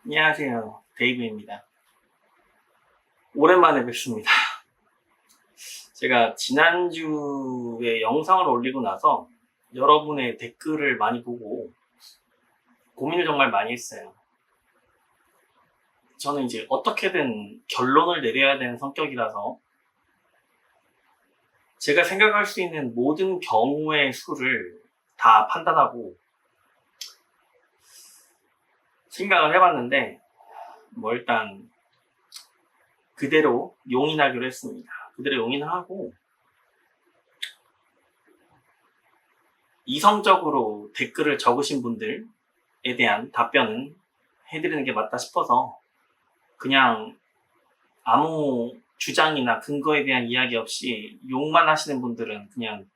안녕하세요. 데이브입니다. 오랜만에 뵙습니다. 제가 지난주에 영상을 올리고 나서 여러분의 댓글을 많이 보고 고민을 정말 많이 했어요. 저는 이제 어떻게든 결론을 내려야 되는 성격이라서 제가 생각할 수 있는 모든 경우의 수를 다 판단하고 생각을 해봤는데 일단 그대로 용인하기로 했습니다. 그대로 용인을 하고 이성적으로 댓글을 적으신 분들에 대한 답변은 해드리는 게 맞다 싶어서 그냥 아무 주장이나 근거에 대한 이야기 없이 욕만 하시는 분들은 그냥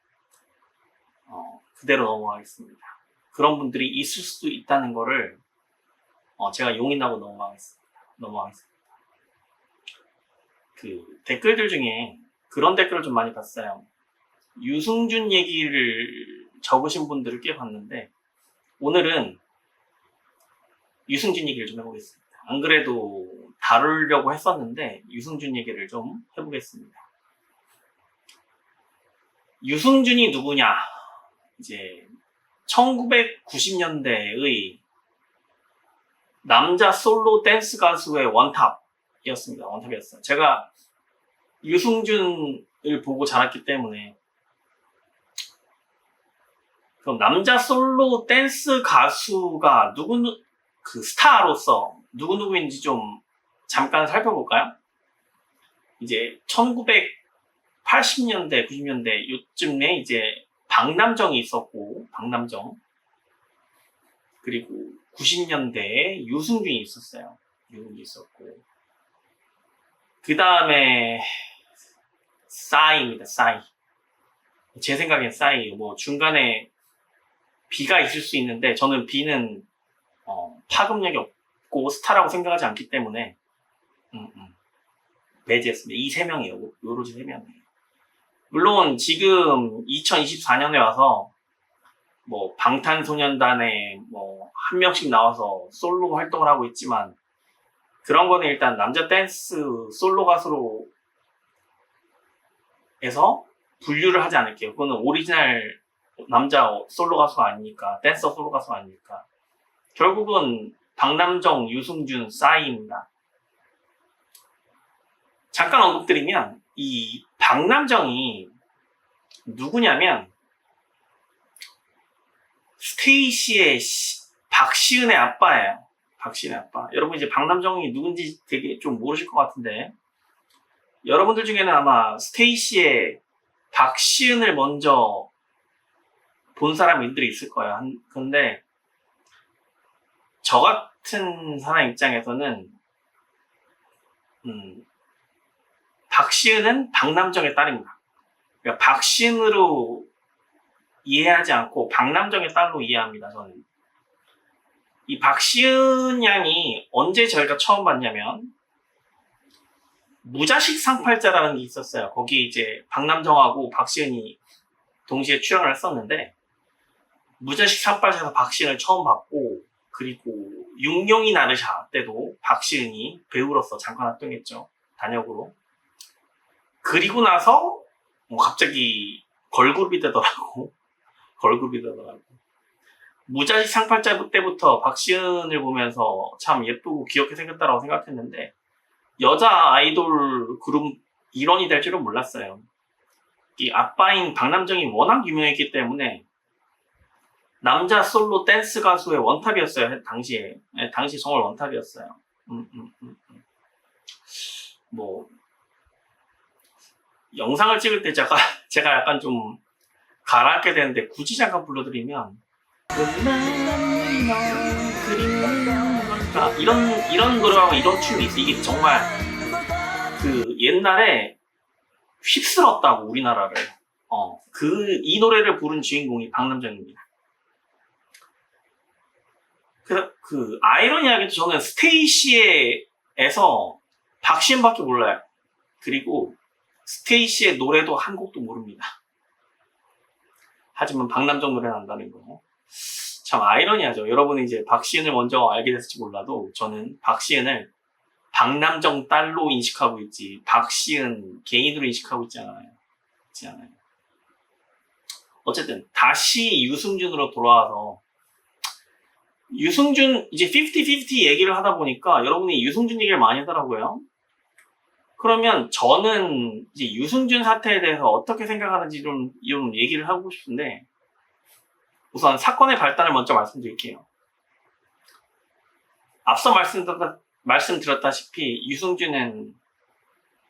그대로 넘어가겠습니다. 그런 분들이 있을 수도 있다는 거를 제가 용인하고 넘어가겠습니다. 그 댓글들 중에 그런 댓글을 좀 많이 봤어요. 유승준 얘기를 적으신 분들을 꽤 봤는데 오늘은 유승준 얘기를 좀 해보겠습니다. 안 그래도 다루려고 했었는데 유승준 얘기를 좀 해보겠습니다. 유승준이 누구냐? 이제 1990년대의 남자 솔로 댄스 가수의 원탑이었어요. 제가 유승준을 보고 자랐기 때문에 그럼 남자 솔로 댄스 가수가 그 스타로서 누구인지 좀 잠깐 살펴볼까요? 이제 1980년대, 90년대 요쯤에 이제 박남정이 있었고, 그리고 90년대에 유승준이 있었어요. 그 다음에 싸이입니다. 제 생각엔 싸이. 중간에 B가 있을 수 있는데 저는 B는 파급력이 없고 스타라고 생각하지 않기 때문에 배제했습니다. 이 세 명이에요. 요로지 세 명이에요. 물론 지금 2024년에 와서 방탄소년단에 한 명씩 나와서 솔로 활동을 하고 있지만 그런 거는 일단 남자 댄스 솔로 가수로 해서 분류를 하지 않을게요. 그거는 오리지널 남자 솔로 가수가 아니니까, 댄서 솔로 가수가 아니니까. 결국은 박남정, 유승준, 싸이입니다. 잠깐 언급드리면 이 박남정이 누구냐면 스테이시의 박시은의 아빠예요. 박시은의 아빠. 여러분 이제 박남정이 누군지 되게 좀 모르실 것 같은데 여러분들 중에는 아마 스테이시의 박시은을 먼저 본 사람들이 있을 거예요. 근데 저 같은 사람 입장에서는 박시은은 박남정의 딸입니다. 그러니까 박시은으로 이해하지 않고 박남정의 딸로 이해합니다. 저는 이 박시은 양이 언제 저희가 처음 봤냐면 무자식 상팔자라는 게 있었어요. 거기 이제 박남정하고 박시은이 동시에 출연을 했었는데 무자식 상팔자에서 박시은을 처음 봤고 그리고 육룡이 나르샤 때도 박시은이 배우로서 잠깐 활동했죠. 단역으로. 그리고 나서 갑자기 걸그룹이 되더라고. 무자식 상팔자 때부터 박시은을 보면서 참 예쁘고 귀엽게 생겼다라고 생각했는데 여자 아이돌 그룹 일원이 될 줄은 몰랐어요. 이 아빠인 박남정이 워낙 유명했기 때문에 남자 솔로 댄스 가수의 원탑이었어요. 당시 정말 원탑이었어요. 영상을 찍을 때 제가 약간 좀 가라앉게 되는데 굳이 잠깐 불러드리면 이런 노래하고 이런 춤이 있어. 이게 정말 그 옛날에 휩쓸었다고 우리나라를. 이 노래를 부른 주인공이 박남정입니다. 그래서 그 아이러니하게도 저는 스테이시에서 박시은밖에 몰라요. 그리고 스테이시의 노래도 한 곡도 모릅니다. 하지만 박남정 노래는 안다는 거. 참 아이러니하죠. 여러분이 이제 박시은을 먼저 알게 됐을지 몰라도 저는 박시은을 박남정 딸로 인식하고 있지 박시은 개인으로 인식하고 있지 않아요. 어쨌든 다시 유승준으로 돌아와서 유승준 이제 50-50 얘기를 하다 보니까 여러분이 유승준 얘기를 많이 하더라고요. 그러면 저는 이제 유승준 사태에 대해서 어떻게 생각하는지 좀 얘기를 하고 싶은데 우선 사건의 발단을 먼저 말씀드릴게요. 앞서 말씀드렸다시피 유승준은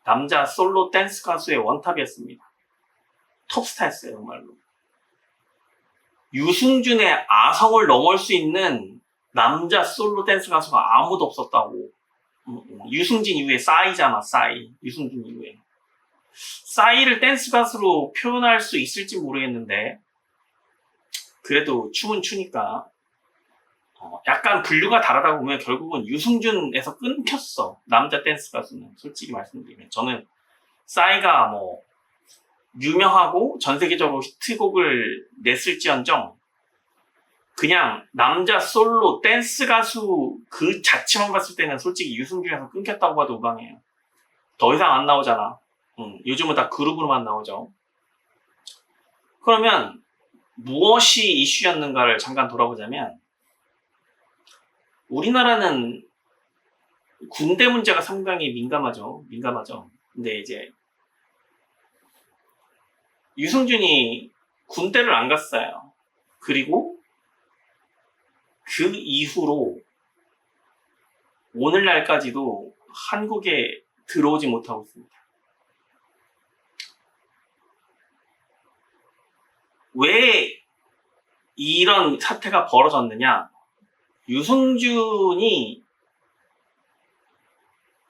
남자 솔로 댄스 가수의 원탑이었습니다. 톱스타였어요, 정말로. 유승준의 아성을 넘을 수 있는 남자 솔로 댄스 가수가 아무도 없었다고. 유승진 이후에 싸이잖아, 싸이. 유승준 이후에. 싸이를 댄스 가수로 표현할 수 있을지 모르겠는데 그래도 춤은 추니까 약간 분류가 다르다고 보면 결국은 유승준에서 끊겼어. 남자 댄스 가수는. 솔직히 말씀드리면. 저는 싸이가 뭐 유명하고 전 세계적으로 히트곡을 냈을지언정 그냥 남자 솔로 댄스 가수 그 자체만 봤을 때는 솔직히 유승준에서 끊겼다고 봐도 무방해요. 더 이상 안 나오잖아. 요즘은 다 그룹으로만 나오죠. 그러면 무엇이 이슈였는가를 잠깐 돌아보자면 우리나라는 군대 문제가 상당히 민감하죠. 근데 이제 유승준이 군대를 안 갔어요. 그리고 그 이후로 오늘날까지도 한국에 들어오지 못하고 있습니다. 왜 이런 사태가 벌어졌느냐? 유승준이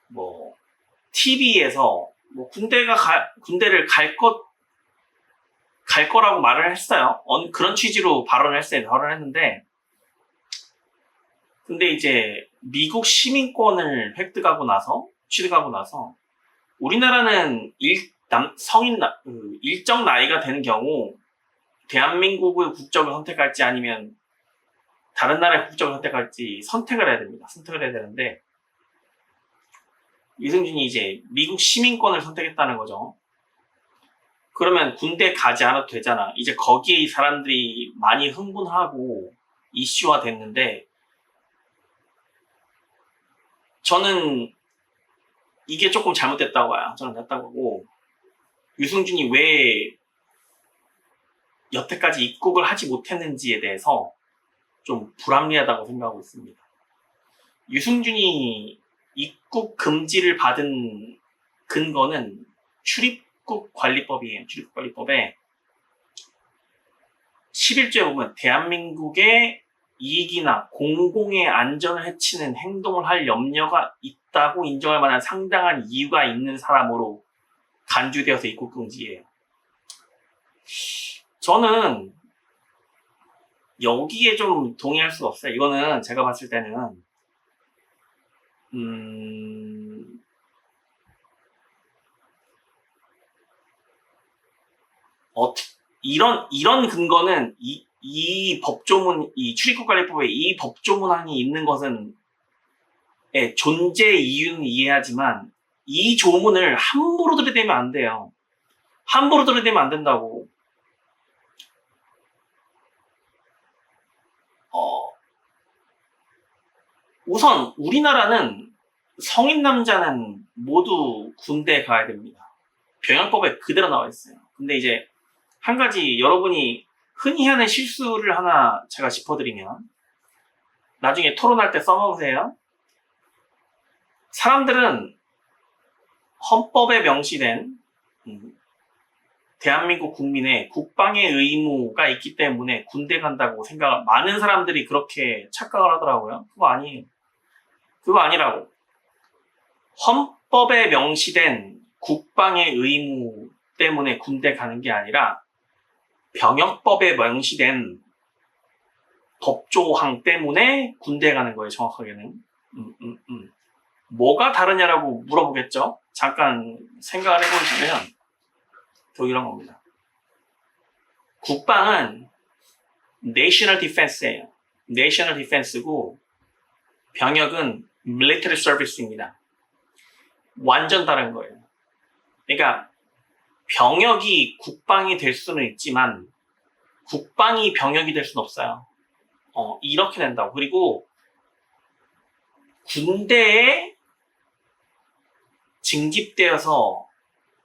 뭐 TV에서 뭐 군대를 갈 거라고 말을 했어요. 그런 취지로 발언을 했는데 근데 이제 미국 시민권을 취득하고 나서 우리나라는 일정 나이가 되는 경우 대한민국의 국적을 선택할지 아니면 다른 나라의 국적을 선택할지 선택을 해야 됩니다. 선택을 해야 되는데 유승준이 이제 미국 시민권을 선택했다는 거죠. 그러면 군대 가지 않아도 되잖아. 이제 거기에 사람들이 많이 흥분하고 이슈화 됐는데 저는 이게 조금 잘못됐다고 봐요. 저는 됐다고 하고 유승준이 왜 여태까지 입국을 하지 못했는지에 대해서 좀 불합리하다고 생각하고 있습니다. 유승준이 입국 금지를 받은 근거는 출입국 관리법이에요. 출입국 관리법에 11조에 보면 대한민국의 이익이나 공공의 안전을 해치는 행동을 할 염려가 있다고 인정할 만한 상당한 이유가 있는 사람으로 간주되어서 입국 금지예요. 저는 여기에 좀 동의할 수가 없어요. 이거는 제가 봤을 때는 이런 근거는 이 법조문, 이 출입국관리법에 이 법조문항이 있는 것은 존재 이유는 이해하지만 이 조문을 함부로 들이대면 안 돼요. 함부로 들이대면 안 된다고. 우선 우리나라는 성인 남자는 모두 군대에 가야 됩니다. 병역법에 그대로 나와 있어요. 근데 이제 한 가지 여러분이 흔히 하는 실수를 하나 제가 짚어드리면 나중에 토론할 때 써먹으세요. 사람들은 헌법에 명시된 대한민국 국민의 국방의 의무가 있기 때문에 군대 간다고 많은 사람들이 그렇게 착각을 하더라고요. 그거 아니에요. 그거 아니라고. 헌법에 명시된 국방의 의무 때문에 군대 가는 게 아니라 병역법에 명시된 법조항 때문에 군대 가는 거예요. 정확하게는. 뭐가 다르냐라고 물어보겠죠. 잠깐 생각을 해보시면 이런 겁니다. 국방은 내셔널 디펜스예요. 내셔널 디펜스고 병역은 밀리터리 서비스입니다. 완전 다른 거예요. 그러니까 병역이 국방이 될 수는 있지만 국방이 병역이 될 수는 없어요. 이렇게 된다고. 그리고 군대에 징집되어서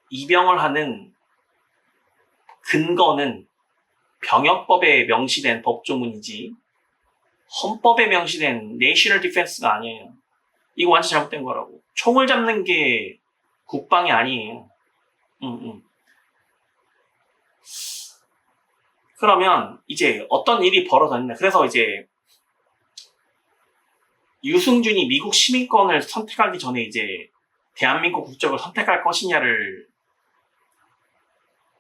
입영을 하는 근거는 병역법에 명시된 법조문이지 헌법에 명시된 내셔널 디펜스가 아니에요. 이거 완전 잘못된 거라고. 총을 잡는 게 국방이 아니에요. 그러면 이제 어떤 일이 벌어졌냐. 그래서 이제 유승준이 미국 시민권을 선택하기 전에 이제 대한민국 국적을 선택할 것이냐를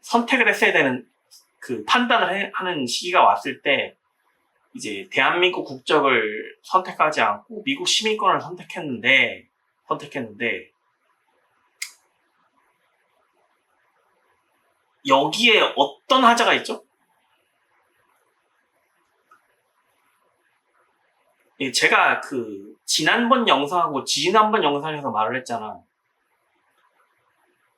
선택을 했어야 되는 그 판단을 하는 시기가 왔을 때 이제 대한민국 국적을 선택하지 않고 미국 시민권을 선택했는데 여기에 어떤 하자가 있죠? 제가 그 지난번 영상하고 지난번 영상에서 말을 했잖아.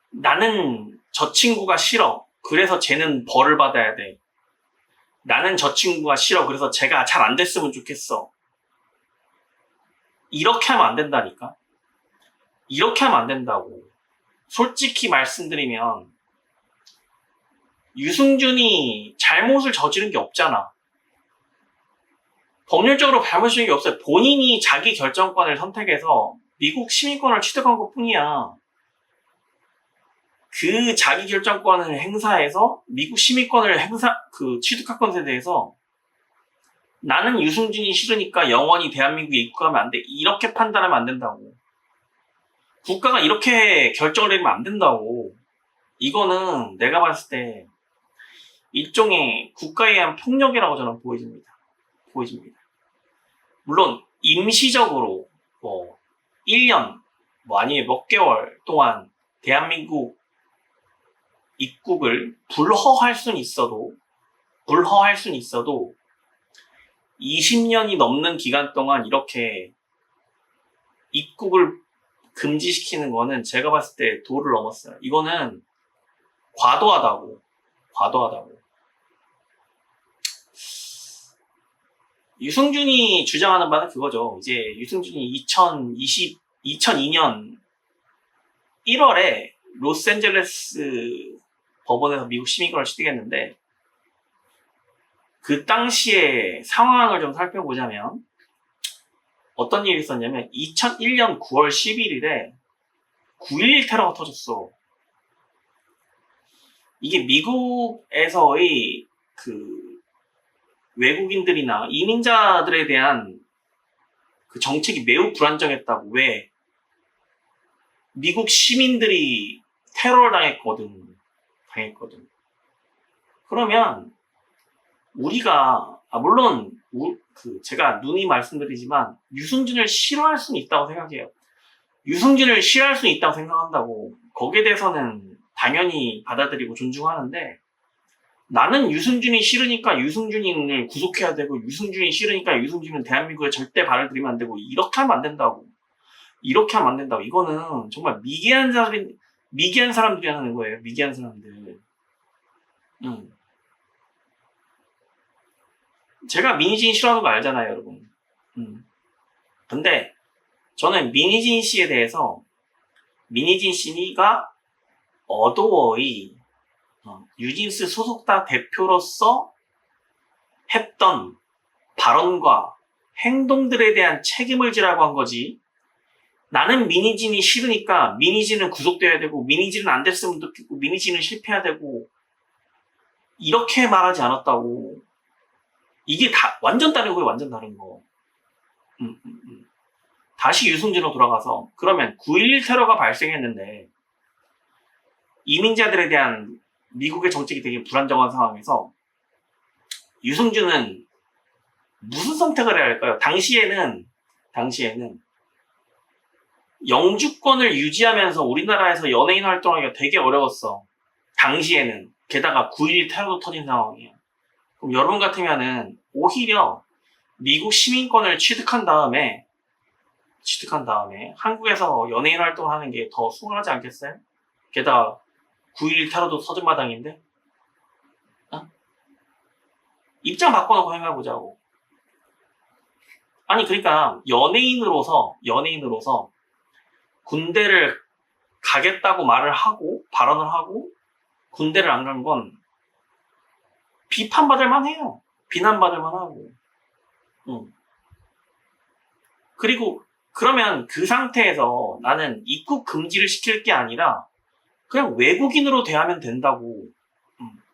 나는 저 친구가 싫어. 그래서 쟤는 벌을 받아야 돼. 나는 저 친구가 싫어. 그래서 쟤가 잘 안 됐으면 좋겠어. 이렇게 하면 안 된다니까. 이렇게 하면 안 된다고. 솔직히 말씀드리면 유승준이 잘못을 저지른 게 없잖아. 법률적으로 잘못된 게 없어요. 본인이 자기 결정권을 선택해서 미국 시민권을 취득한 것 뿐이야. 그 자기 결정권을 행사해서 미국 시민권을 취득할 것에 대해서 나는 유승준이 싫으니까 영원히 대한민국에 입국하면 안 돼. 이렇게 판단하면 안 된다고. 국가가 이렇게 결정을 내리면 안 된다고. 이거는 내가 봤을 때 일종의 국가에 의한 폭력이라고 저는 보여집니다. 물론 임시적으로 1년 아니면 몇 개월 동안 대한민국 입국을 불허할 수는 있어도 20년이 넘는 기간 동안 이렇게 입국을 금지시키는 거는 제가 봤을 때 도를 넘었어요. 이거는 과도하다고. 유승준이 주장하는 바는 그거죠. 이제 유승준이 2002년 1월에 로스앤젤레스 법원에서 미국 시민권을 취득했는데 그 당시의 상황을 좀 살펴보자면 어떤 일이 있었냐면 2001년 9월 11일에 9.11 테러가 터졌어. 이게 미국에서의 그 외국인들이나 이민자들에 대한 그 정책이 매우 불안정했다고. 왜? 미국 시민들이 테러를 당했거든. 그러면 우리가 물론 제가 누이 말씀드리지만 유승준을 싫어할 수는 있다고 생각해요. 유승준을 싫어할 수는 있다고 생각한다고. 거기에 대해서는 당연히 받아들이고 존중하는데 나는 유승준이 싫으니까 유승준을 구속해야 되고 유승준이 싫으니까 유승준은 대한민국에 절대 발을 들이면 안 되고 이렇게 하면 안 된다고. 이거는 정말 미개한 사람들이 하는 거예요. 미개한 사람들. 제가 민희진 싫어하는 거 알잖아요, 여러분. 근데 저는 민희진 씨에 대해서 민희진 씨가 어도어의 뉴진스 소속사 대표로서 했던 발언과 행동들에 대한 책임을 지라고 한 거지. 나는 민희진이 싫으니까 민희진은 구속돼야 되고 민희진은 안 됐으면 좋겠고 민희진은 실패해야 되고 이렇게 말하지 않았다고. 이게 다 완전 다른 거예요. 완전 다른 거. 다시 유승준으로 돌아가서 그러면 9.11 테러가 발생했는데 이민자들에 대한 미국의 정책이 되게 불안정한 상황에서 유승준은 무슨 선택을 해야 할까요? 당시에는 영주권을 유지하면서 우리나라에서 연예인 활동하기가 되게 어려웠어. 당시에는. 게다가 9.11 테러도 터진 상황이에요. 그럼 여러분 같으면은 오히려 미국 시민권을 취득한 다음에 한국에서 연예인 활동하는 게 더 수월하지 않겠어요? 게다가 9.11 테러도 서든마당인데 어? 입장 바꿔놓고 생각해보자고. 아니 그러니까 연예인으로서 군대를 가겠다고 말을 하고 발언을 하고 군대를 안 간 건 비판받을 만해요. 비난받을 만하고. 그리고 그러면 그 상태에서 나는 입국 금지를 시킬 게 아니라 그냥 외국인으로 대하면 된다고.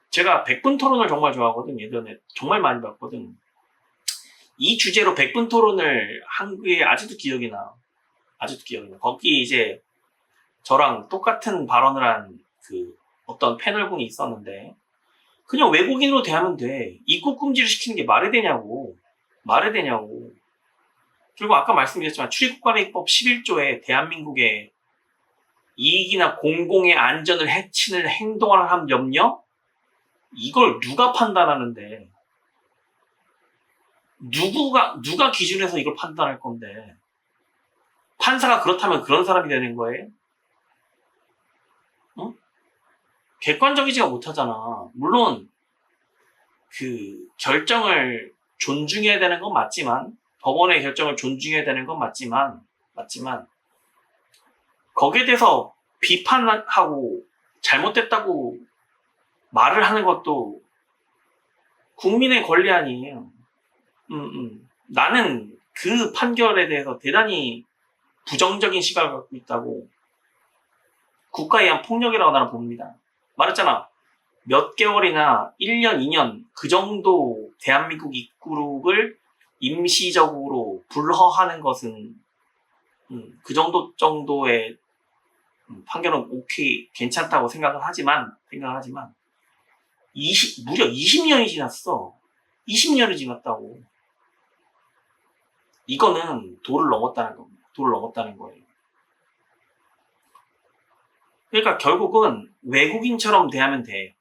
제가 100분 토론을 정말 좋아하거든. 예전에 정말 많이 봤거든. 이 주제로 100분 토론을 한국에 아직도 기억이 나. 거기 이제 저랑 똑같은 발언을 한 그 어떤 패널분이 있었는데 그냥 외국인으로 대하면 돼. 입국 금지를 시키는 게 말이 되냐고. 그리고 아까 말씀드렸지만 출입국관리법 11조에 대한민국의 이익이나 공공의 안전을 해치는 행동을 한 염려? 이걸 누가 판단하는데? 누가 기준해서 이걸 판단할 건데? 판사가 그렇다면 그런 사람이 되는 거예요? 객관적이지가 못하잖아. 물론 그 결정을 존중해야 되는 건 맞지만 법원의 결정을 존중해야 되는 건 맞지만 거기에 대해서 비판하고 잘못됐다고 말을 하는 것도 국민의 권리 아니에요. 나는 그 판결에 대해서 대단히 부정적인 시각을 갖고 있다고 국가에 의한 폭력이라고 나는 봅니다. 말했잖아. 몇 개월이나 1년, 2년 그 정도 대한민국 입국을 임시적으로 불허하는 것은 그 정도의 판결은 오케이 괜찮다고 생각을 하지만 무려 20년이 지났어. 20년이 지났다고. 이거는 도를 넘었다는 겁니다. 도를 넘었다는 거예요. 그러니까 결국은 외국인처럼 대하면 돼.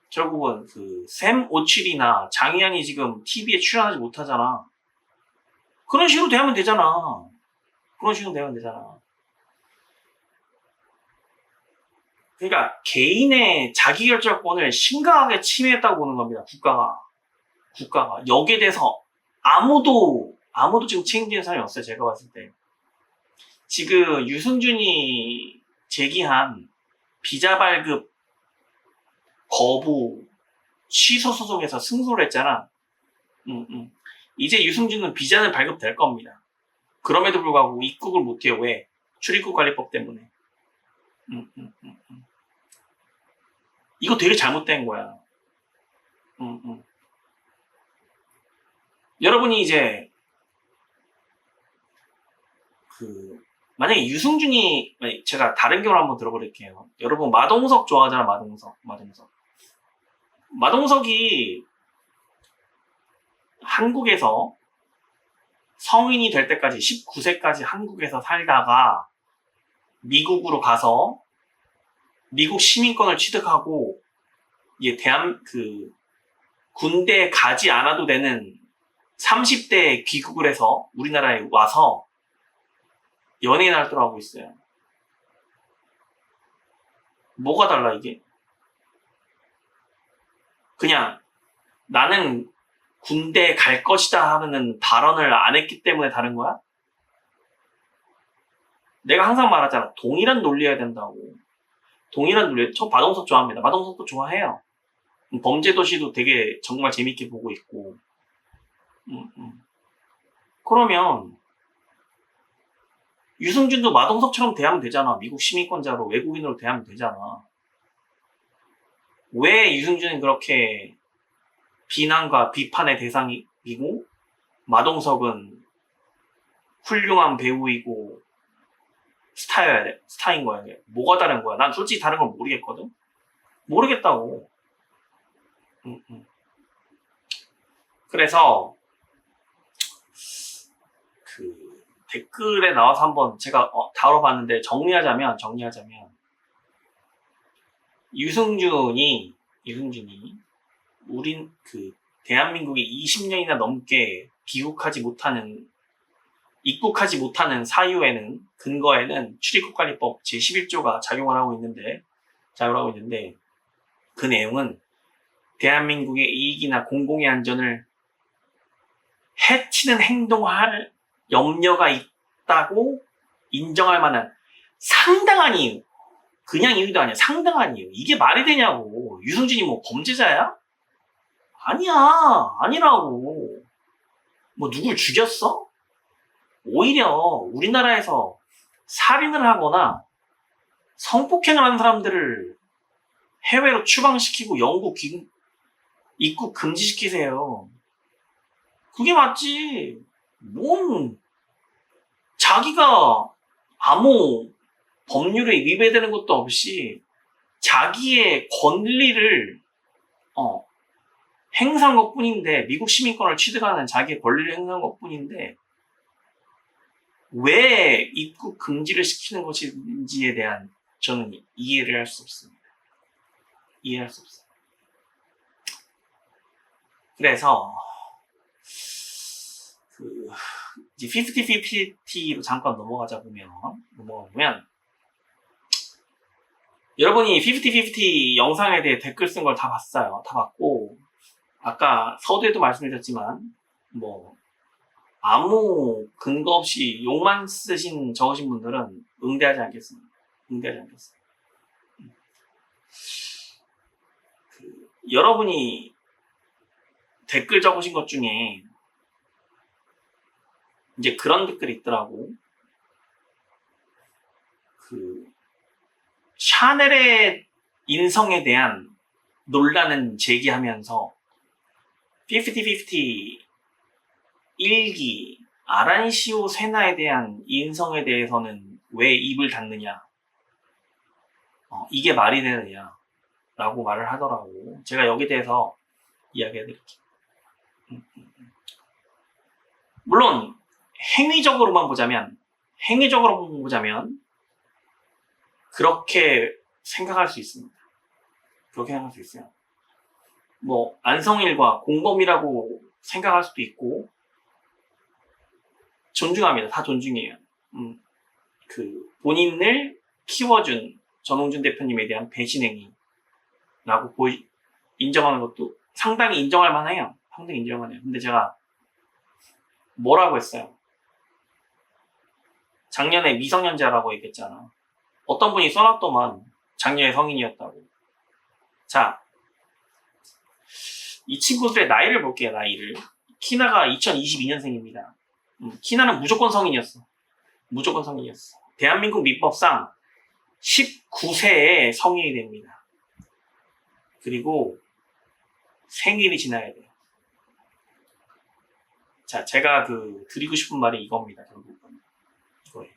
결국은 그 샘 오칠이나 장희안이 지금 TV에 출연하지 못하잖아. 그런 식으로 대하면 되잖아. 그러니까 개인의 자기결정권을 심각하게 침해했다고 보는 겁니다. 국가가 여기에 대해서 아무도 지금 책임지는 사람이 없어요. 제가 봤을 때 지금 유승준이 제기한 비자 발급 거부 취소 소송에서 승소를 했잖아. 이제 유승준은 비자는 발급될 겁니다. 그럼에도 불구하고 입국을 못해요. 왜? 출입국관리법 때문에. 이거 되게 잘못된 거야. 여러분이 이제 만약에 유승준이 제가 다른 경우를 한번 들어버릴게요. 여러분 마동석 좋아하잖아. 마동석이 한국에서 성인이 될 때까지 19세까지 한국에서 살다가 미국으로 가서 미국 시민권을 취득하고 이게 군대에 가지 않아도 되는 30대에 귀국을 해서 우리나라에 와서 연예인 활동을 하고 있어요. 뭐가 달라 이게? 그냥 나는 군대에 갈 것이다 하는 발언을 안 했기 때문에 다른 거야? 내가 항상 말하잖아. 동일한 논리여야 된다고. 저 마동석 좋아합니다. 마동석도 좋아해요. 범죄도시도 되게 정말 재밌게 보고 있고. 그러면 유승준도 마동석처럼 대하면 되잖아. 미국 시민권자로 외국인으로 대하면 되잖아. 왜 유승준은 그렇게 비난과 비판의 대상이고 마동석은 훌륭한 배우이고 스타인 거야. 뭐가 다른 거야? 난 솔직히 다른 걸 모르겠거든. 모르겠다고. 그래서 댓글에 나와서 한번 제가 다뤄봤는데 정리하자면 유승준이 대한민국에 20년이나 넘게 입국하지 못하는 사유에는, 근거에는 출입국관리법 제11조가 작용을 하고 있는데, 그 내용은 대한민국의 이익이나 공공의 안전을 해치는 행동할 염려가 있다고 인정할 만한 상당한 이유, 그냥 이유도 아니야, 상당한 이유. 이게 말이 되냐고. 유승준이 뭐 범죄자야? 아니야, 아니라고. 뭐 누굴 죽였어? 오히려 우리나라에서 살인을 하거나 성폭행을 하는 사람들을 해외로 추방시키고 영국 입국 금지시키세요. 그게 맞지. 뭔 자기가 아무 법률에 위배되는 것도 없이 자기의 권리를 행사한 것뿐인데, 미국 시민권을 취득하는 자기의 권리를 행사한 것뿐인데 왜 입국 금지를 시키는 것인지에 대한 저는 이해를 할 수 없습니다. 이해할 수 없어요. 그래서 이제 50-50로 잠깐 넘어가 보면 여러분이 50-50 영상에 대해 댓글 쓴 걸 다 봤어요. 다 봤고, 아까 서두에도 말씀드렸지만 뭐 아무 근거 없이 욕만 적으신 분들은 응대하지 않겠습니다. 여러분이 댓글 적으신 것 중에 이제 그런 댓글이 있더라고. 샤넬의 인성에 대한 논란은 제기하면서 50-50 1기 아란시오 세나에 대한 인성에 대해서는 왜 입을 닫느냐, 이게 말이 되느냐 라고 말을 하더라고. 제가 여기에 대해서 이야기해드릴게요. 물론 행위적으로만 보자면 그렇게 생각할 수 있습니다. 그렇게 생각할 수 있어요. 뭐 안성일과 공범이라고 생각할 수도 있고, 존중합니다. 다 존중해요. 본인을 키워준 전홍준 대표님에 대한 배신행위라고 인정하는 것도 상당히 인정할 만해요. 상당히 인정할 만해요. 근데 제가 뭐라고 했어요? 작년에 미성년자라고 얘기했잖아. 어떤 분이 써놨더만 작년에 성인이었다고. 자, 이 친구들의 나이를 볼게요. 나이를. 키나가 2022년생입니다. 키나는 무조건 성인이었어. 대한민국 민법상 19세에 성인이 됩니다. 그리고 생일이 지나야 돼요. 자, 제가 드리고 싶은 말이 이겁니다. 결국은 이거예요.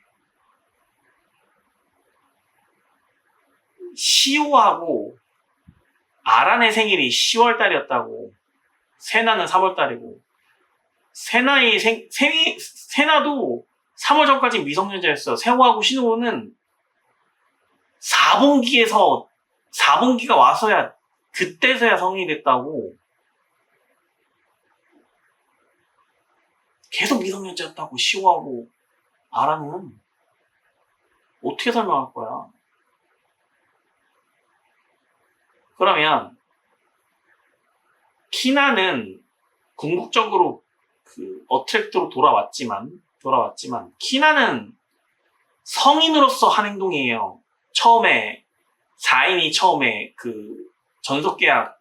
시오하고 아란의 생일이 10월 달이었다고. 세나는 3월 달이고. 세나도 3월 전까지 미성년자였어. 세호하고 신호는 4분기가 와서야, 그때서야 성인이 됐다고. 계속 미성년자였다고. 시호하고 아란은 어떻게 설명할 거야? 그러면 키나는 궁극적으로 어트랙트로 돌아왔지만 키나는 성인으로서 한 행동이에요. 처음에 4인이 전속계약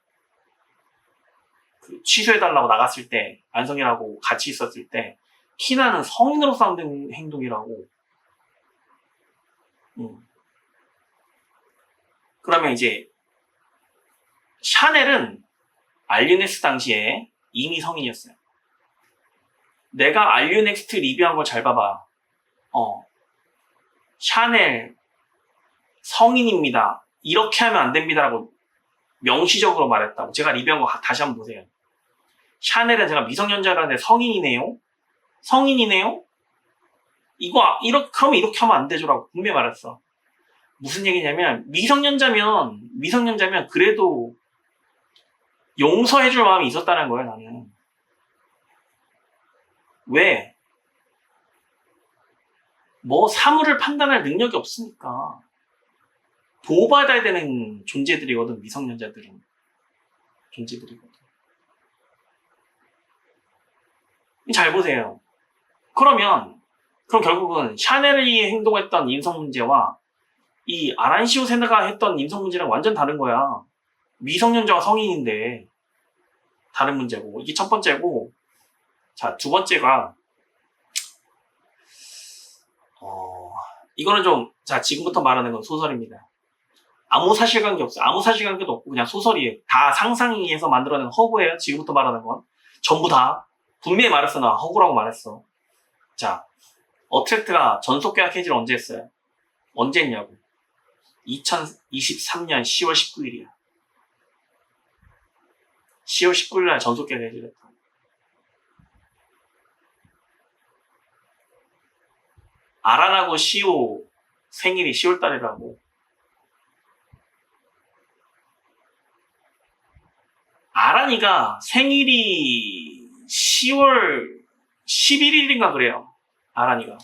취소해달라고 나갔을 때, 안성이라고 같이 있었을 때 키나는 성인으로서 한 행동이라고. 그러면 이제 샤넬은 알류넥스트 당시에 이미 성인이었어요. 내가 알류넥스트 리뷰한 걸 잘 봐봐. 샤넬 성인입니다. 이렇게 하면 안 됩니다라고 명시적으로 말했다고. 제가 리뷰한 거 다시 한번 보세요. 샤넬은 제가 미성년자라는데 성인이네요? 그러면 이렇게 하면 안 되죠라고 분명히 말했어. 무슨 얘기냐면, 미성년자면 그래도 용서해줄 마음이 있었다는 거예요, 나는. 왜? 뭐 사물을 판단할 능력이 없으니까. 보호받아야 되는 존재들이거든, 미성년자들은. 존재들이거든. 잘 보세요. 그럼 결국은 샤넬이 행동했던 인성 문제와 이 아란시오 세나가 했던 인성 문제랑 완전 다른 거야. 미성년자와 성인인데 다른 문제고. 이게 첫 번째고. 자, 두 번째가 이거는 좀, 자, 지금부터 말하는 건 소설입니다. 아무 사실관계 없어요. 아무 사실관계도 없고 그냥 소설이에요. 다 상상해서 만들어낸 허구예요. 지금부터 말하는 건 전부 다 분명히 말했어. 나 허구라고 말했어. 자, 어트랙트가 전속계약 해지를 언제 했어요? 언제 했냐고. 2023년 10월 19일이야. 10월 19일 날 전속계약 해지를 했다. 아란하고 시오 생일이 10월 달이라고. 아란이가 생일이 10월 11일인가 그래요. 아란이가.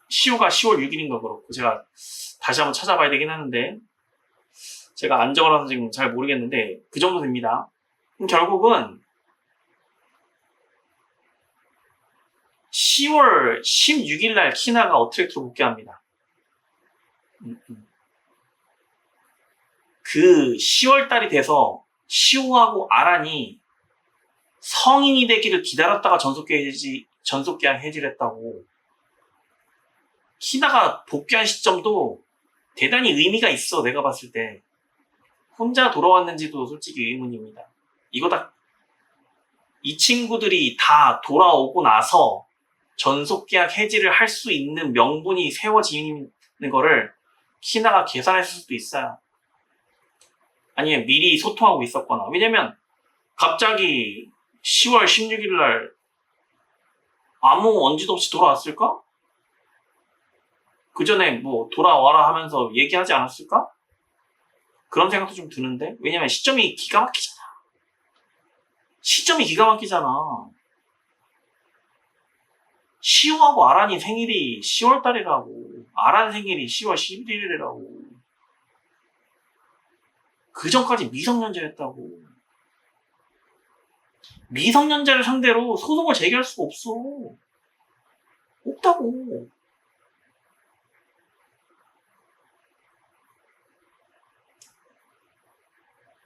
시오가 10월 6일인가 그렇고. 제가 다시 한번 찾아봐야 되긴 하는데 제가 안 적어놔서 지금 잘 모르겠는데 그 정도 됩니다. 그럼 결국은 10월 16일 날 키나가 어트랙트로 복귀합니다. 그 10월 달이 돼서 시오하고 아란이 성인이 되기를 기다렸다가 전속계약 해지를 했다고. 키나가 복귀한 시점도 대단히 의미가 있어. 내가 봤을 때 혼자 돌아왔는지도 솔직히 의문입니다. 이거 다 이 친구들이 다 돌아오고 나서 전속계약 해지를 할 수 있는 명분이 세워지는 거를 키나가 계산했을 수도 있어요. 아니면 미리 소통하고 있었거나. 왜냐면 갑자기 10월 16일 날 아무 언지도 없이 돌아왔을까? 그 전에 뭐 돌아와라 하면서 얘기하지 않았을까? 그런 생각도 좀 드는데. 왜냐면 시점이 기가 막히잖아. 시오하고 아란이 생일이 10월 달이라고. 아란 생일이 10월 11일이라고. 그 전까지 미성년자였다고. 미성년자를 상대로 소송을 제기할 수가 없어. 없다고.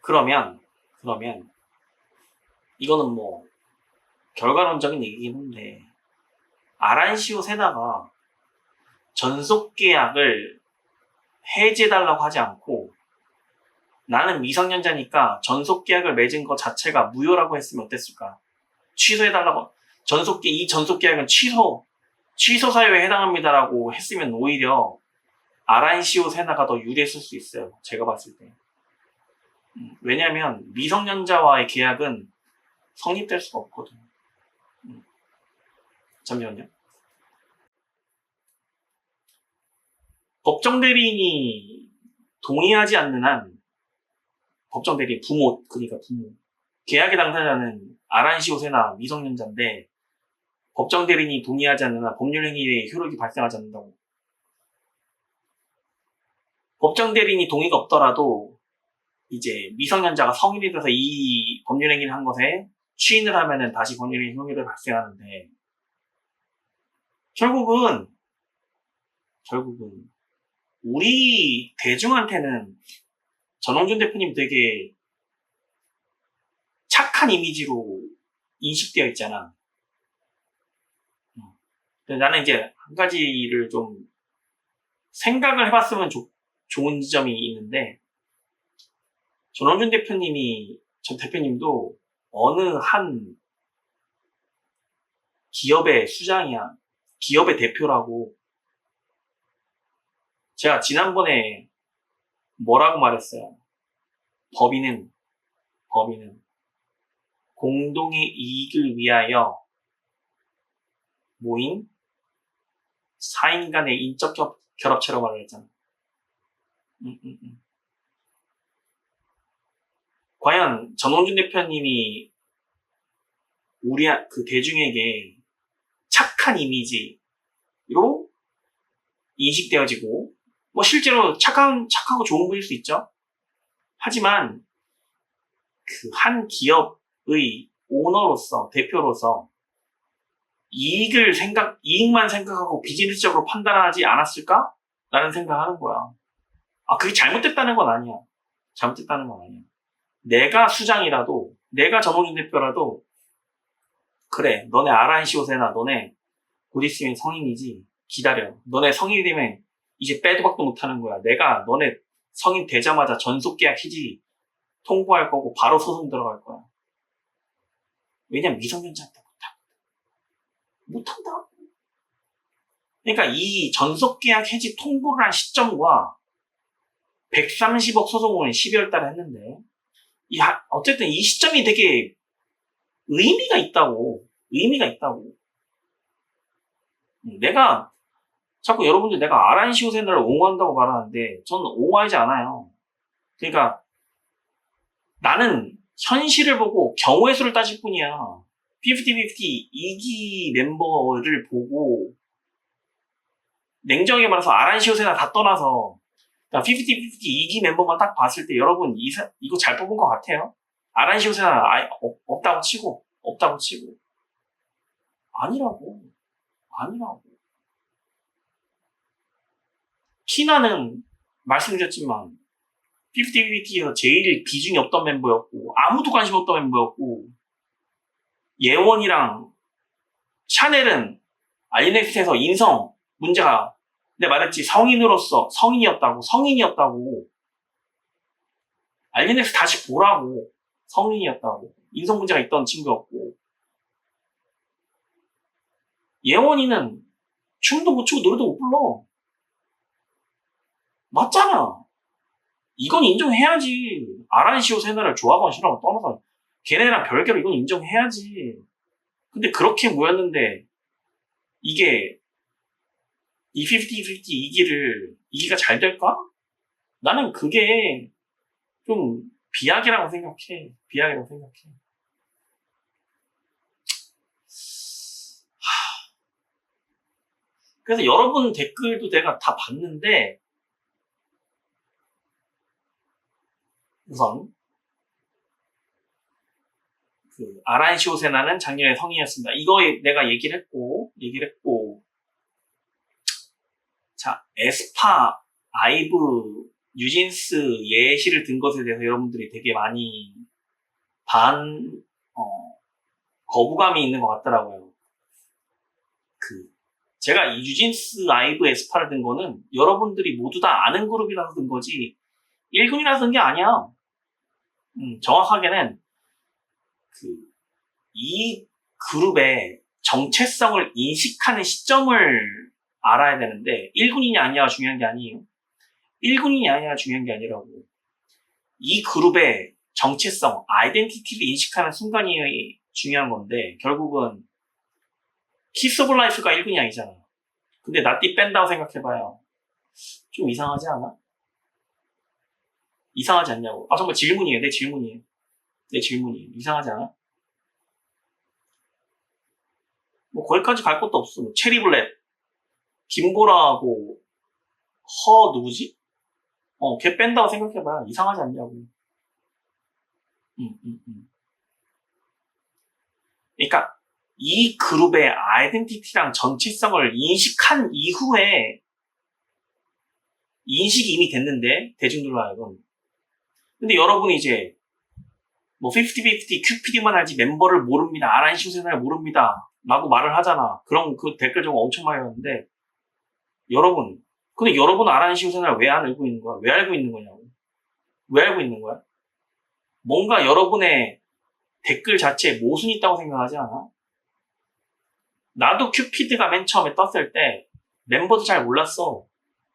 그러면 이거는 뭐 결과론적인 얘기긴 한데 아란시오 세나가 전속계약을 해지해달라고 하지 않고 나는 미성년자니까 전속계약을 맺은 것 자체가 무효라고 했으면 어땠을까? 취소해달라고. 이 전속계약은 취소 사유에 해당합니다라고 했으면 오히려 아란시오 세나가 더 유리했을 수 있어요. 제가 봤을 때. 왜냐면 미성년자와의 계약은 성립될 수가 없거든. 잠시만요. 법정 대리인이 동의하지 않는 한 법정 대리인 부모. 계약의 당사자는 아란시오 세나 미성년자인데 법정 대리인이 동의하지 않는 한 법률 행위의 효력이 발생하지 않는다고. 법정 대리인이 동의가 없더라도 이제 미성년자가 성인이 돼서 이 법률 행위를 한 것에 추인을 하면은 다시 법률 행위 효력이 발생하는데 결국은 우리 대중한테는 전홍준 대표님 되게 착한 이미지로 인식되어 있잖아. 근데 나는 이제 한 가지를 좀 생각을 해봤으면 좋은 지점이 있는데 전홍준 대표님도 어느 한 기업의 수장이야. 기업의 대표라고. 제가 지난번에 뭐라고 말했어요? 법인은 공동의 이익을 위하여 모인 4인 간의 인적 결합체라고 말을 했잖아. 과연 전홍준 대표님이 우리 그 대중에게 착한 이미지로 인식되어지고 뭐 실제로 착하고 좋은 분일 수 있죠. 하지만 그 한 기업의 오너로서 대표로서 이익만 생각하고 비즈니스적으로 판단하지 않았을까? 라는 생각하는 거야. 그게 잘못됐다는 건 아니야. 잘못됐다는 건 아니야. 내가 수장이라도, 내가 전호준 대표라도, 그래, 너네 아란시오세나, 너네 곧 있으면 성인이지. 기다려. 너네 성인이 되면 이제 빼도 박도 못하는 거야. 내가 너네 성인 되자마자 전속계약 해지 통보할 거고 바로 소송 들어갈 거야. 왜냐면 미성년자한테 못한다. 그러니까 이 전속계약 해지 통보를 한 시점과 130억 소송을 12월 달에 했는데 어쨌든 이 시점이 되게 의미가 있다고. 내가 자꾸 여러분들 내가 아란시오세나를 옹호한다고 말하는데 저는 옹호하지 않아요. 그러니까 나는 현실을 보고 경우의 수를 따질 뿐이야. 50-50 2기 멤버를 보고 냉정하게 말해서 아란시오세나 다 떠나서 50-50 2기 멤버만 딱 봤을 때 여러분 이거 잘 뽑은 것 같아요? 아란시오세나 없다고 치고 아니라고 키나는 말씀드렸지만 50-50에서 제일 비중이 없던 멤버였고 아무도 관심 없던 멤버였고 예원이랑 샤넬은 알리넥스에서 인성 문제가 내가 말했지 성인이었다고 알리넥스 다시 보라고 성인이었다고 인성 문제가 있던 친구였고 예원이는 춤도 못 추고 노래도 못 불러 맞잖아. 이건 인정해야지. 아란시오세나를 좋아하거나 싫어하거나 떠나서 걔네랑 별개로 이건 인정해야지. 근데 그렇게 모였는데 이게 이 50-50 이기가 잘 될까? 나는 그게 좀 비약이라고 생각해. 그래서 여러분 댓글도 내가 다 봤는데 우선 그 아란시오세나는 작년에 성인이었습니다. 이거 내가 얘기를 했고 자 에스파 아이브 뉴진스 예시를 든 것에 대해서 여러분들이 되게 많이 거부감이 있는 것 같더라고요. 제가 이 뉴진스 아이브 에스파를 든 거는 여러분들이 모두 다 아는 그룹이라서 든 거지 1군이라서 든 게 아니야. 정확하게는 이 그룹의 정체성을 인식하는 시점을 알아야 되는데 1군이냐 아니냐가 중요한 게 아니에요. 1군이냐 아니냐가 중요한 게 아니라고. 이 그룹의 정체성, 아이덴티티를 인식하는 순간이 중요한 건데 결국은 키스 오브 라이프가 1군이 아니잖아. 근데 나띠 뺀다고 생각해봐요. 좀 이상하지 않아? 이상하지 않냐고. 정말 질문이에요. 내 질문이에요. 이상하지 않아? 뭐 거기까지 갈 것도 없어. 체리블렛, 김보라하고 누구지? 걔 뺀다고 생각해봐요. 이상하지 않냐고. 그러니까 이 그룹의 아이덴티티랑 정체성을 인식한 이후에 인식이 이미 됐는데 대중들로 하여금. 근데 여러분이 이제 뭐 50-50 큐피디만 알지 멤버를 모릅니다. 아란시오세나를 모릅니다. 라고 말을 하잖아. 그럼 그 댓글 좀 엄청 많이 왔는데 근데 여러분은 아란시오세나를 왜 안 알고 있는 거야? 왜 알고 있는 거냐고. 왜 알고 있는 거야? 뭔가 여러분의 댓글 자체에 모순이 있다고 생각하지 않아? 나도 큐피드가 맨 처음에 떴을 때 멤버도 잘 몰랐어.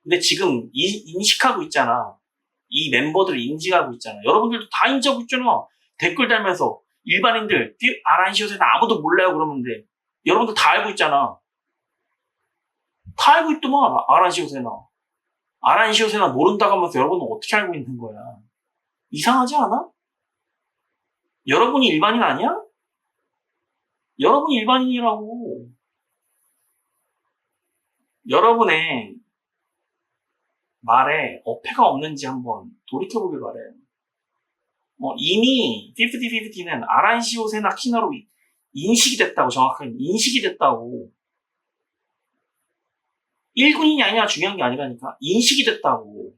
근데 지금 인식하고 있잖아. 이 멤버들을 인지하고 있잖아. 여러분들도 다 인지하고 있잖아. 댓글 달면서 일반인들 아란시오세나 아무도 몰라요 그러는데 여러분들 다 알고 있잖아. 다 알고 있더만 아란시오세나 모른다고 하면서 여러분은 어떻게 알고 있는 거야? 이상하지 않아? 여러분이 일반인 아니야? 여러분이 일반인이라고. 여러분의 말에 어폐가 없는지 한번 돌이켜보길 바래요. 이미 50-50는 아란시오세나 키나로 인식이 됐다고, 정확하게 인식이 됐다고. 1군이냐 아니냐 중요한 게 아니라니까. 인식이 됐다고.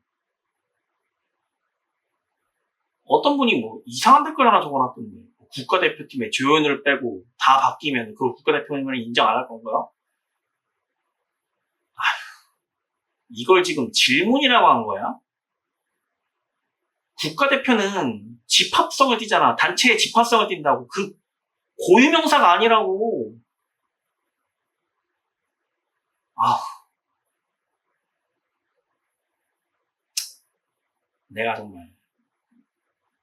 어떤 분이 뭐 이상한 댓글 하나 적어놨던데, 국가대표팀의 조현우를 빼고 다 바뀌면 그 국가대표님을 인정 안 할 건가요? 이걸 지금 질문이라고 한 거야? 국가대표는 집합성을 띠잖아. 단체의 집합성을 띈다고. 그 고유명사가 아니라고. 내가 정말.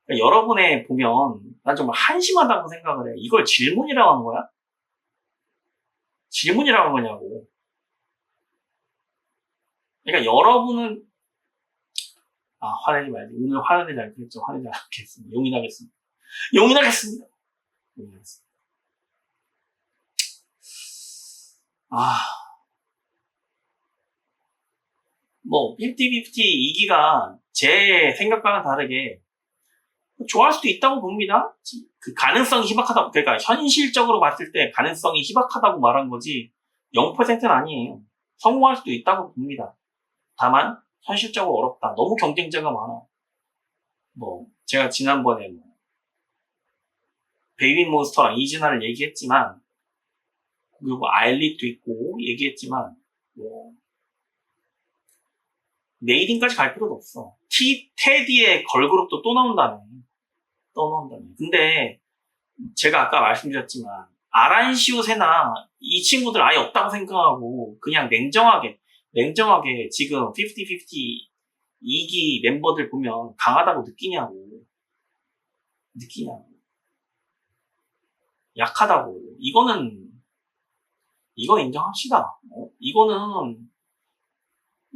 그러니까 여러분의 보면 난 정말 한심하다고 생각을 해. 이걸 질문이라고 한 거야? 질문이라고 한 거냐고. 그러니까 여러분은 화내지 말지. 오늘 화내지 않겠죠. 화내지 않겠습니다. 용인하겠습니다. 용인하겠습니다. 용인하겠습니다. 뭐 50-50 이기가 제 생각과는 다르게 좋아할 수도 있다고 봅니다. 그 가능성이 희박하다고, 그러니까 현실적으로 봤을 때 가능성이 희박하다고 말한 거지 0%는 아니에요. 성공할 수도 있다고 봅니다. 다만 현실적으로 어렵다. 너무 경쟁자가 많아. 뭐 제가 지난번에 베이비몬스터랑 이진아를 얘기했지만, 그리고 아일릿도 있고 얘기했지만, 뭐 메이딘까지 갈 필요도 없어. 테디의 걸그룹도 또 나온다며. 근데 제가 아까 말씀드렸지만 아란시오세나 이 친구들 아예 없다고 생각하고 그냥 냉정하게 지금 50-50 2기 멤버들 보면 강하다고 느끼냐고. 약하다고. 이건 인정합시다. 이거는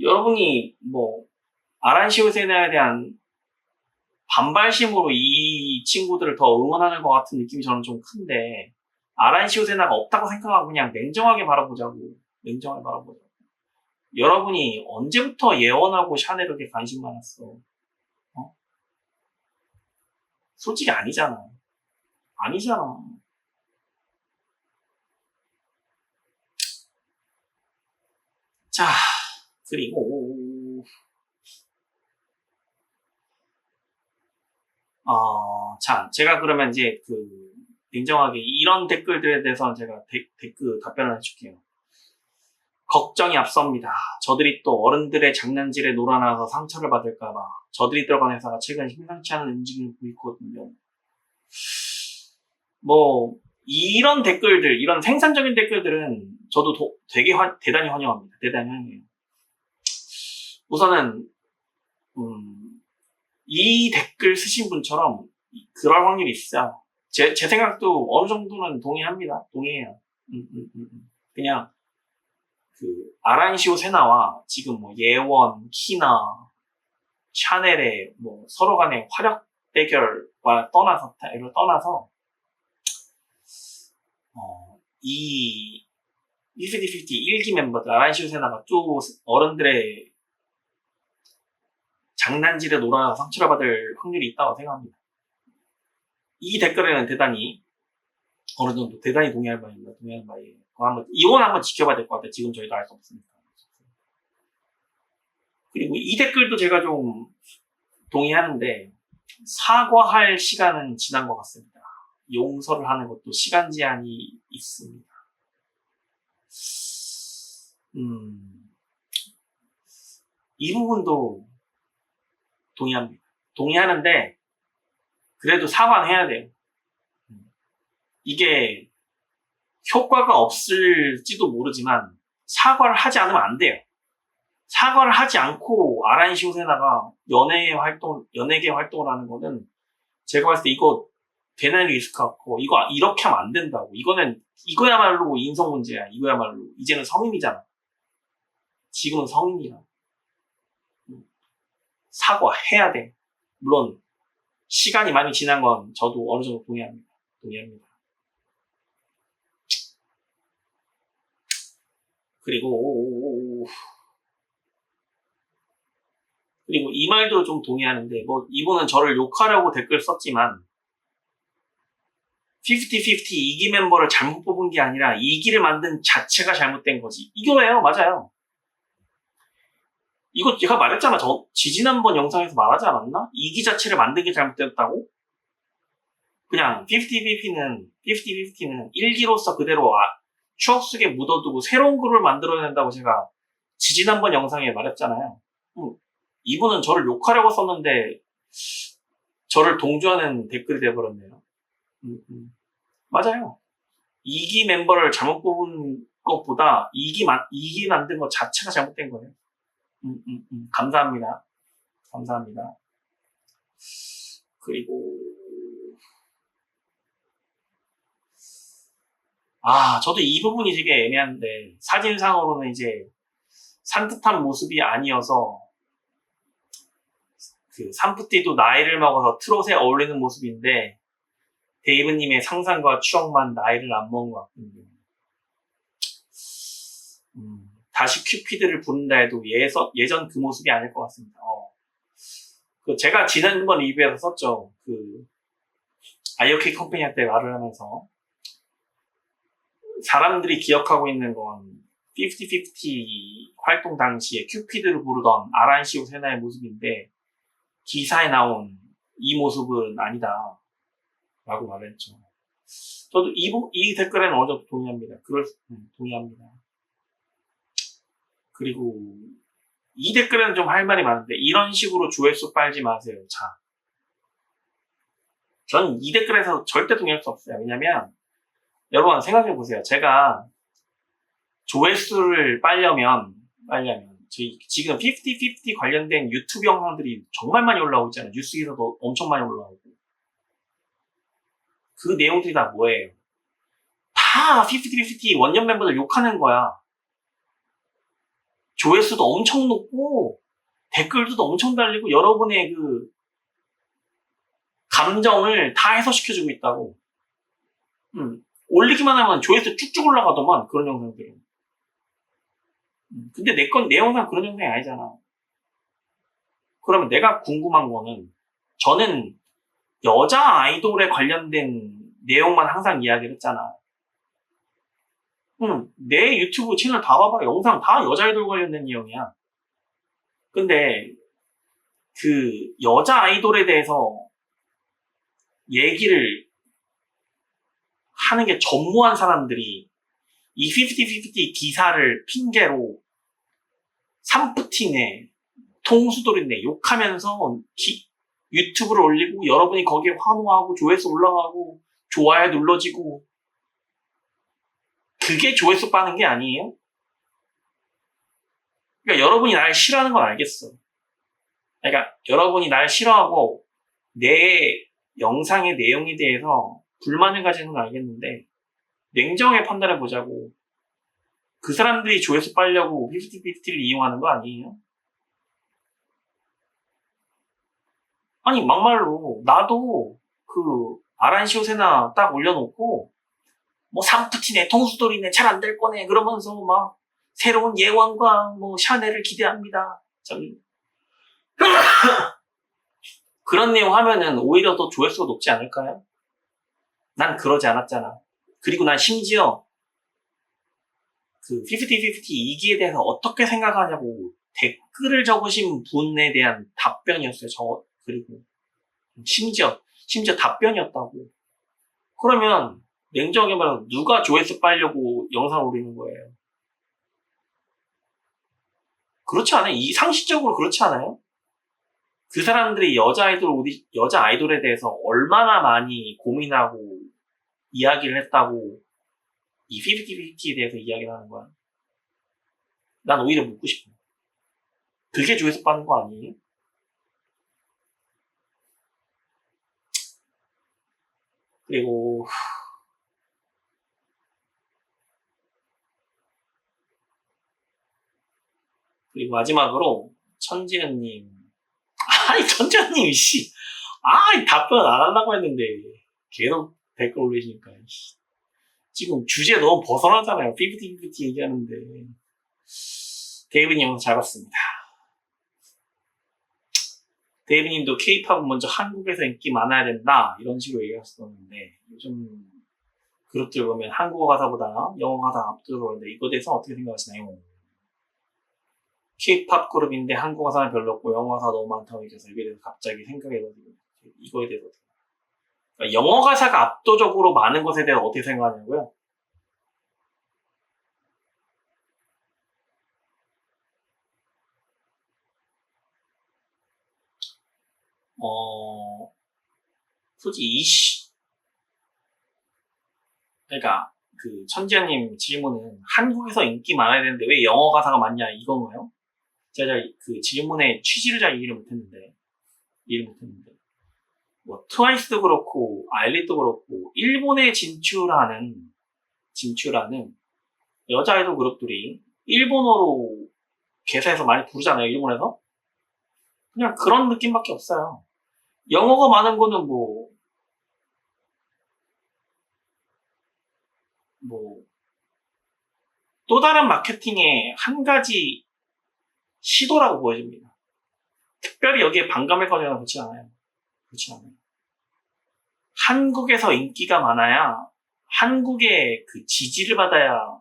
여러분이 뭐 아란시오세나에 대한 반발심으로 이 친구들을 더 응원하는 것 같은 느낌이 저는 좀 큰데, 아란시오세나가 없다고 생각하고 그냥 냉정하게 바라보자고. 여러분이 언제부터 예원하고 샤넬에게 관심 많았어? 솔직히 아니잖아. 자, 그리고 자, 제가 그러면 이제 냉정하게 이런 댓글들에 대해서는 제가 댓글 답변을 해줄게요. 걱정이 앞섭니다. 저들이 또 어른들의 장난질에 놀아나서 상처를 받을까봐. 저들이 들어간 회사가 최근 심상치 않은 움직임을 보이거든요. 뭐 이런 댓글들, 이런 생산적인 댓글들은 저도 대단히 환영합니다. 대단히 환영해요. 우선은 이 댓글 쓰신 분처럼 그럴 확률이 있어요. 제 생각도 어느 정도는 동의해요. 그냥 아란시오 세나와 지금 뭐 예원, 키나, 샤넬의 뭐 서로 간의 화력 대결과 떠나서 이 50-50 1기 멤버들 아란시오 세나가 또 어른들의 장난질에 놀아 상처를 받을 확률이 있다고 생각합니다. 이 댓글에는 어느 정도 대단히 동의할 바입니다. 이건 한번 지켜봐야 될 것 같아요. 지금 저희도 알 수 없으니까. 그리고 이 댓글도 제가 좀 동의하는데, 사과할 시간은 지난 것 같습니다. 용서를 하는 것도 시간 제한이 있습니다. 이 부분도 동의합니다. 동의하는데 그래도 사과는 해야 돼요. 이게 효과가 없을지도 모르지만 사과를 하지 않으면 안 돼요. 사과를 하지 않고 아란시오 세나가 연예계 활동을 하는 거는 제가 봤을 때 이거 대단히 리스크 같고, 이거 이렇게 하면 안 된다고. 이거야말로 인성 문제야. 이거야말로 이제는 성인이잖아. 지금은 성인이야. 사과해야 돼. 물론 시간이 많이 지난 건 저도 어느 정도 동의합니다. 그리고 이 말도 좀 동의하는데, 뭐 이분은 저를 욕하려고 댓글 썼지만 50-50 2기 멤버를 잘못 뽑은 게 아니라 2기를 만든 자체가 잘못된 거지. 이거예요. 맞아요. 이거 제가 말했잖아. 저 지지난번 영상에서 말하지 않았나? 2기 자체를 만든 게 잘못됐다고? 그냥 50-50는 1기로서 그대로 추억 속에 묻어두고 새로운 그룹을 만들어야 된다고 제가 지지난번 영상에 말했잖아요. 이분은 저를 욕하려고 썼는데 저를 동조하는 댓글이 돼버렸네요. 맞아요. 2기 멤버를 잘못 뽑은 것보다 2기 만든 것 자체가 잘못된 거예요. 감사합니다. 감사합니다. 그리고 저도 이 부분이 되게 애매한데 사진상으로는 이제 산뜻한 모습이 아니어서 그 산푸띠도 나이를 먹어서 트롯에 어울리는 모습인데 데이브님의 상상과 추억만 나이를 안 먹은 것 같군요. 다시 큐피드를 부른다 해도 예전 그 모습이 아닐 것 같습니다. 제가 지난번 리뷰에서 썼죠. 아이오케이 컴퍼니한테 말을 하면서 사람들이 기억하고 있는 건 50-50 활동 당시에 큐피드를 부르던 아란시오 세나의 모습인데 기사에 나온 이 모습은 아니다 라고 말했죠. 저도 이 댓글에는 어느 정도 동의합니다. 동의합니다. 그리고 이 댓글에는 좀 할 말이 많은데 이런 식으로 조회수 빨지 마세요. 자, 전 이 댓글에서 절대 동의할 수 없어요. 왜냐면 여러분 생각해 보세요. 제가 조회수를 빨려면 저희 지금 50-50 관련된 유튜브 영상들이 정말 많이 올라오고 있잖아요. 뉴스 기사도 엄청 많이 올라오고. 그 내용들이 다 뭐예요? 다 50-50 원년 멤버들 욕하는 거야. 조회수도 엄청 높고 댓글도 엄청 달리고 여러분의 그 감정을 다 해소시켜주고 있다고. 올리기만 하면 조회수 쭉쭉 올라가더만 그런 영상들은. 근데 내 영상 그런 영상이 아니잖아. 그러면 내가 궁금한 거는 저는 여자 아이돌에 관련된 내용만 항상 이야기를 했잖아. 내 유튜브 채널 다 봐봐. 영상 다 여자 아이돌 관련된 내용이야. 근데 그 여자 아이돌에 대해서 얘기를 하는 게 전무한 사람들이 이 50-50 기사를 핑계로 산푸티네, 통수돌이네 욕하면서 유튜브를 올리고 여러분이 거기에 환호하고 조회수 올라가고 좋아요 눌러지고 그게 조회수 빠는 게 아니에요? 그러니까 여러분이 날 싫어하는 건 알겠어. 그러니까 여러분이 날 싫어하고 내 영상의 내용에 대해서 불만을 가지는 건 알겠는데 냉정하게 판단해 보자고. 그 사람들이 조회수 빨려고 50-50를 이용하는 거 아니에요? 아니 막말로 나도 그 아란시오세나 딱 올려놓고 뭐 산푸티네 통수돌이네 잘 안 될 거네 그러면서 막 새로운 예왕과 뭐 샤넬을 기대합니다. 그런 내용 하면은 오히려 더 조회수가 높지 않을까요? 난 그러지 않았잖아. 그리고 난 심지어 그 50-50 2기에 대해서 어떻게 생각하냐고 댓글을 적으신 분에 대한 답변이었어요. 그리고 심지어 답변이었다고. 그러면 냉정하게 말하면 누가 조회수 빨려고 영상을 올리는 거예요? 그렇지 않아요? 상식적으로 그렇지 않아요? 그 사람들이 여자 아이돌에 대해서 얼마나 많이 고민하고 이야기를 했다고 이 50-50에 대해서 이야기를 하는 거야. 난 오히려 묻고 싶어. 그게 조회수 빠는 거 아니에요? 그리고 마지막으로 천지은님. 아니 천지은님 씨. 답변 안 한다고 했는데 계속 댓글 올리시니까 지금 주제 너무 벗어나잖아요. 50-50 얘기하는데 데이비님 영상 잘 봤습니다. 데이비님도 K-팝은 먼저 한국에서 인기 많아야 된다 이런 식으로 얘기하셨었는데 요즘 그룹들 보면 한국어 가사보다 영어 가사 압도적으로 하는데 이거에 대해서 어떻게 생각하시나요? K-팝 그룹인데 한국어 가사는 별로 없고 영어 가사가 너무 많다고 얘기해서 이거에 대해서 갑자기 생각해가지고 이거에 대해서 그러니까 영어 가사가 압도적으로 많은 것에 대해서 어떻게 생각하냐고요? 솔직히 그러니까 그 천지연님 질문은 한국에서 인기 많아야 되는데 왜 영어 가사가 많냐 이건가요? 제가 그 질문의 취지를 잘 이해를 못했는데 뭐 트와이스도 그렇고 아일리도 그렇고 일본에 진출하는 여자 아이돌 그룹들이 일본어로 개사해서 많이 부르잖아요. 일본에서 그냥 그런 느낌밖에 없어요. 영어가 많은 거는 뭐 또 다른 마케팅의 한 가지 시도라고 보여집니다. 특별히 여기에 반감을 가지거나 그렇지 않아요. 한국에서 인기가 많아야 한국의 그 지지를 받아야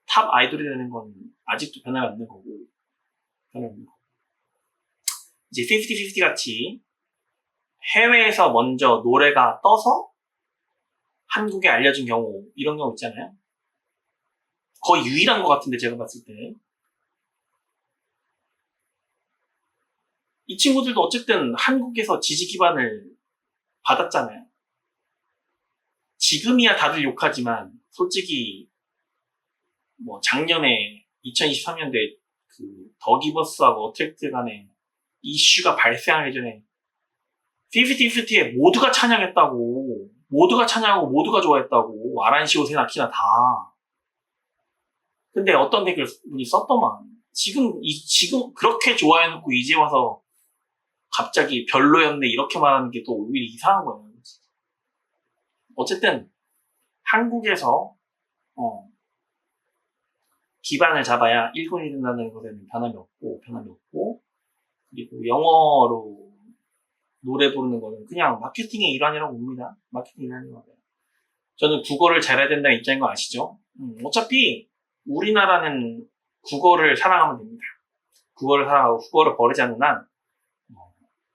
탑 아이돌이 되는 건 아직도 변함이 없는 거고 이제 50-50 같이 해외에서 먼저 노래가 떠서 한국에 알려진 경우 이런 경우 있잖아요. 거의 유일한 것 같은데 제가 봤을 때 이 친구들도 어쨌든 한국에서 지지 기반을 받았잖아요. 지금이야 다들 욕하지만 솔직히 뭐 작년에 2023년도에 그 더기버스하고 어택트 간에 이슈가 발생하기 전에 50-50에 모두가 찬양했다고 모두가 찬양하고 모두가 좋아했다고 아란시오 세나키나 다. 근데 어떤 댓글 분이 썼더만 지금 그렇게 좋아해놓고 이제 와서 갑자기 별로였네 이렇게 말하는 게 또 오히려 이상한 거예요. 어쨌든 한국에서 기반을 잡아야 일본이 된다는 것에는 변함이 없고 그리고 영어로 노래 부르는 거는 그냥 마케팅의 일환이라고 봅니다. 마케팅 일환이라고 봐요. 저는 국어를 잘해야 된다는 입장인 거 아시죠? 어차피 우리나라는 국어를 사랑하면 됩니다. 국어를 사랑하고 국어를 버리지 않는 한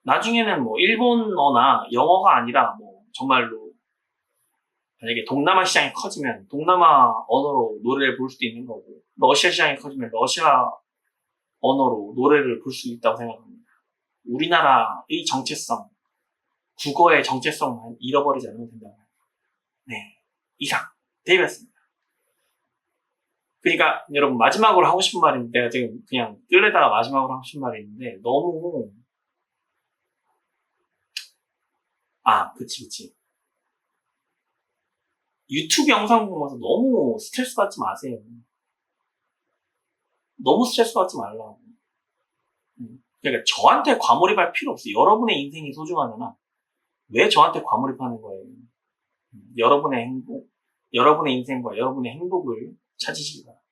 나중에는 뭐 일본어나 영어가 아니라 뭐 정말로 만약에 동남아 시장이 커지면 동남아 언어로 노래를 부를 수도 있는 거고 러시아 시장이 커지면 러시아 언어로 노래를 부를 수 있다고 생각합니다. 우리나라의 정체성, 국어의 정체성만 잃어버리지 않으면 된다고 합니다. 네, 이상 데이비였습니다. 그러니까 여러분 마지막으로 하고 싶은 말인데 내가 지금 그냥 끌려다가 마지막으로 하고 싶은 말이 있는데 너무 그치 유튜브 영상 보면서 너무 스트레스 받지 마세요. 너무 스트레스 받지 말라고. 그러니까 저한테 과몰입할 필요 없어요. 여러분의 인생이 소중하잖아. 왜 저한테 과몰입하는 거예요? 여러분의 인생과 여러분의 행복을 찾으시기 바랍니다.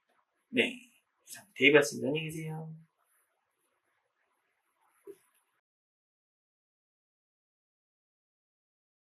네, 이상 데이비였습니다. 안녕히 계세요.